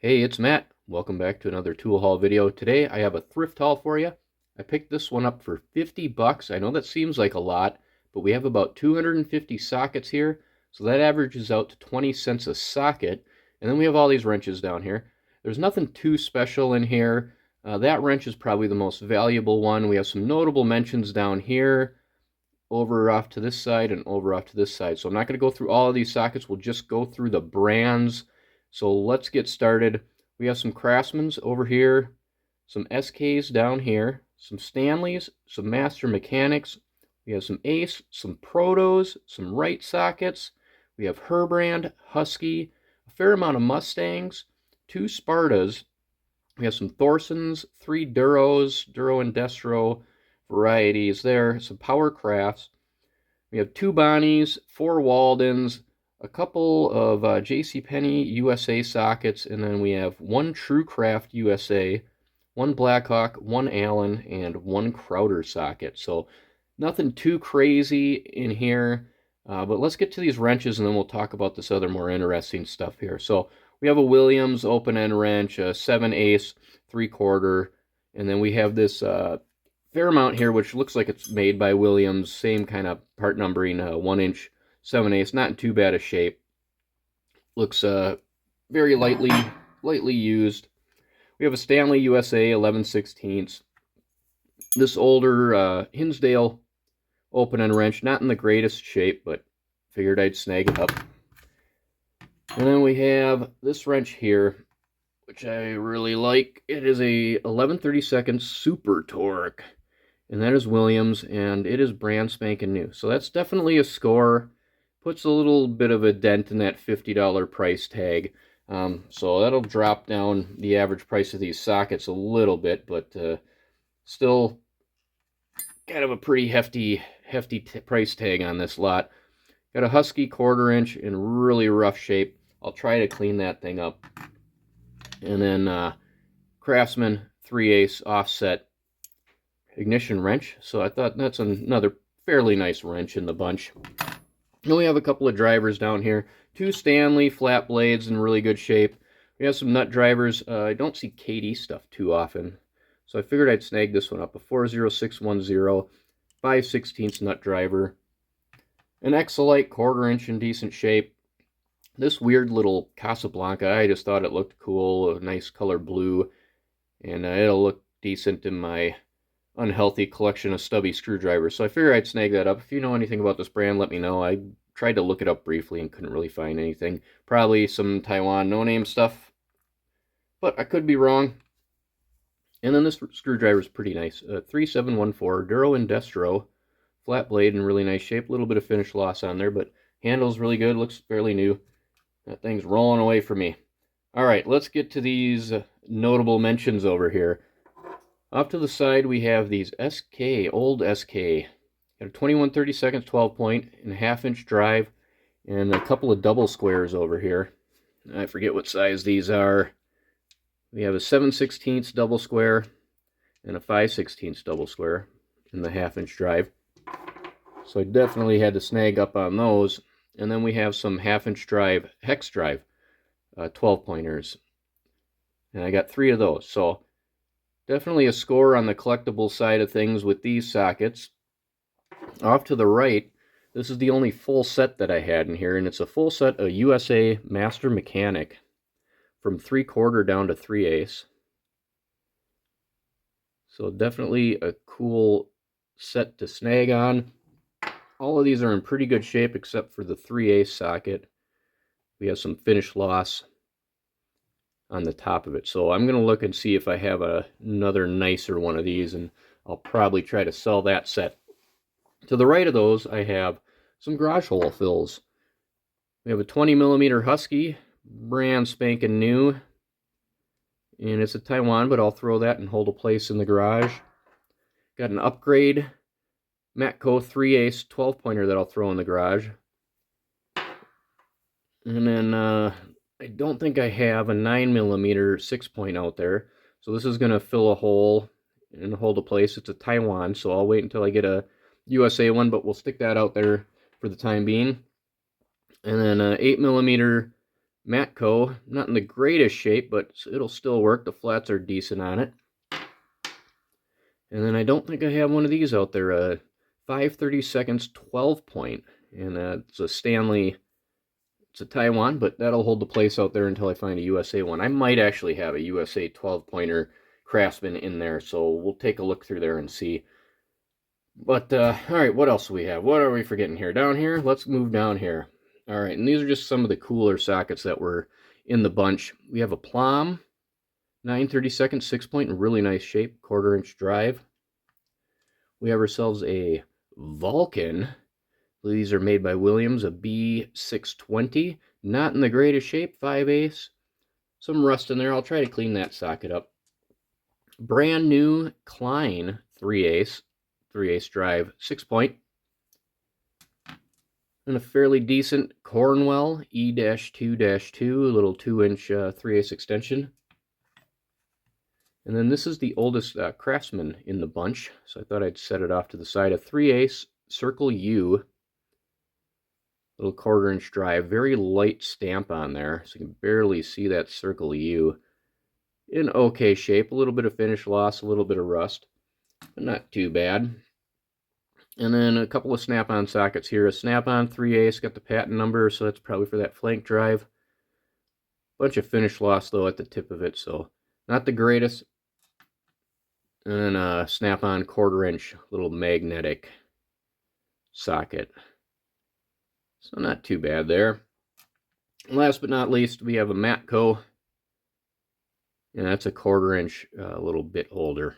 Hey, it's Matt. Welcome back to another tool haul video. Today I have a thrift haul for you. I picked this one up for 50 bucks. I know that seems like a lot, but we have about 250 sockets here, so that averages out to 20 cents a socket. And then we have all these wrenches down here. There's nothing too special in here. That wrench is probably the most valuable one. We have some notable mentions down here, over off to this side, and over off to this side. So I'm not going to go through all of these sockets. We'll just go through the brands. So let's get started. We have some Craftsmans over here, some SKs down here, some Stanleys, some Master Mechanics. We have some Ace, some Protos, some Wright sockets. We have Herbrand, Husky, a fair amount of Mustangs, two Spartas. We have some Thorsons, three Duros, Duro and Destro varieties there, some Power Crafts. We have two Bonnies, four Waldens, a couple of JCPenney USA sockets, and then we have one TrueCraft USA, one Blackhawk, one Allen, and one Crowder socket. So nothing too crazy in here, but let's get to these wrenches and then we'll talk about this other more interesting stuff here. So we have a Williams open-end wrench, a 7/8, 3/4, and then we have this Fairmount here, which looks like it's made by Williams, same kind of part numbering, 1-inch 7/8, not in too bad a shape. Looks very lightly used. We have a Stanley USA 11/16. This older Hinsdale open-end wrench, not in the greatest shape, but figured I'd snag it up. And then we have this wrench here, which I really like. It is a 11/32 Super Torque, and that is Williams, and it is brand spanking new. So that's definitely a score. Puts a little bit of a dent in that $50 price tag. So that'll drop down the average price of these sockets a little bit, but still kind of a pretty hefty price tag on this lot. Got a Husky 1/4 inch in really rough shape. I'll try to clean that thing up. And then Craftsman 3/8 offset ignition wrench. So I thought that's another fairly nice wrench in the bunch. Then we have a couple of drivers down here. Two Stanley flat blades in really good shape. We have some nut drivers. I don't see KD stuff too often, so I figured I'd snag this one up. A 40610 5/16 nut driver. An Xcelite 1/4 inch in decent shape. This weird little Casablanca, I just thought it looked cool. A nice color blue, and it'll look decent in my unhealthy collection of stubby screwdrivers. So I figured I'd snag that up. If you know anything about this brand, let me know. I tried to look it up briefly and couldn't really find anything. Probably some Taiwan no-name stuff, but I could be wrong. And then this screwdriver is pretty nice. 3714 Duro and Destro, flat blade in really nice shape. A little bit of finish loss on there, but handle's really good. Looks fairly new. That thing's rolling away for me. All right, let's get to these notable mentions over here. Off to the side, we have these SK, old SK. Got a 21/32 12-point and a 1/2 inch drive, and a couple of double squares over here. I forget what size these are. We have a 7/16 double square and a 5/16 double square in the 1/2 inch drive. So I definitely had to snag up on those. And then we have some 1/2 inch drive, hex drive, 12-pointers. And I got 3 of those. So definitely a score on the collectible side of things with these sockets. Off to the right, this is the only full set that I had in here, and it's a full set of USA Master Mechanic from 3/4 down to 3/8. So definitely a cool set to snag on. All of these are in pretty good shape except for the 3/8 socket. We have some finish loss on the top of it. So I'm going to look and see if I have another nicer one of these, and I'll probably try to sell that set. To the right of those, I have some garage hole fills. We have a 20mm Husky, brand spanking new, and it's a Taiwan, but I'll throw that and hold a place in the garage. Got an upgrade Matco 3/8 12-pointer that I'll throw in the garage. And then I don't think I have a 9mm 6-point out there, so this is going to fill a hole and hold a place. It's a Taiwan, so I'll wait until I get a USA one, but we'll stick that out there for the time being. And then 8mm Matco, not in the greatest shape, but it'll still work. The flats are decent on it. And then I don't think I have one of these out there, 5/32 12 point, and it's a Stanley, it's a Taiwan, but that'll hold the place out there until I find a USA one. I might actually have a USA 12 pointer Craftsman in there, so we'll take a look through there and see. But, all right, what else do we have? What are we forgetting here? Down here? Let's move down here. All right, and these are just some of the cooler sockets that were in the bunch. We have a Plomb 9/32 6 point in really nice shape, 1/4-inch drive. We have ourselves a Vulcan. These are made by Williams, a B620. Not in the greatest shape, 5/8. Some rust in there. I'll try to clean that socket up. Brand new Klein 3/8 drive, 6 point. And a fairly decent Cornwell E-2-2, a little 2-inch 3/8 extension. And then this is the oldest Craftsman in the bunch, so I thought I'd set it off to the side. A 3/8 Circle U, little 1/4-inch drive, very light stamp on there, so you can barely see that Circle U. In okay shape, a little bit of finish loss, a little bit of rust, but not too bad. And then a couple of Snap-on sockets here. A Snap-on 3/8, got the patent number, so that's probably for that flank drive. Bunch of finish loss, though, at the tip of it, so not the greatest. And then a Snap-on 1/4-inch little magnetic socket. So not too bad there. And last but not least, we have a Matco. And that's a 1/4-inch little bit holder.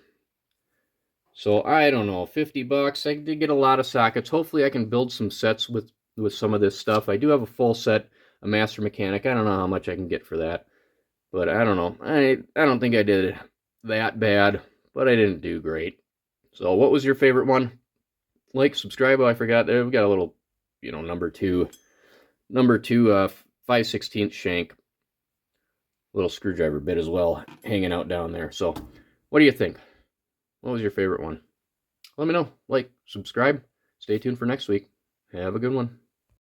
So I don't know, 50 bucks. I did get a lot of sockets. Hopefully I can build some sets with some of this stuff. I do have a full set, a Master Mechanic. I don't know how much I can get for that. But I don't know. I don't think I did that bad, but I didn't do great. So what was your favorite one? Like, subscribe. Oh, I forgot. There we got a little, number two 5/16 shank, little screwdriver bit as well, hanging out down there. So what do you think? What was your favorite one? Let me know. Like, subscribe. Stay tuned for next week. Have a good one.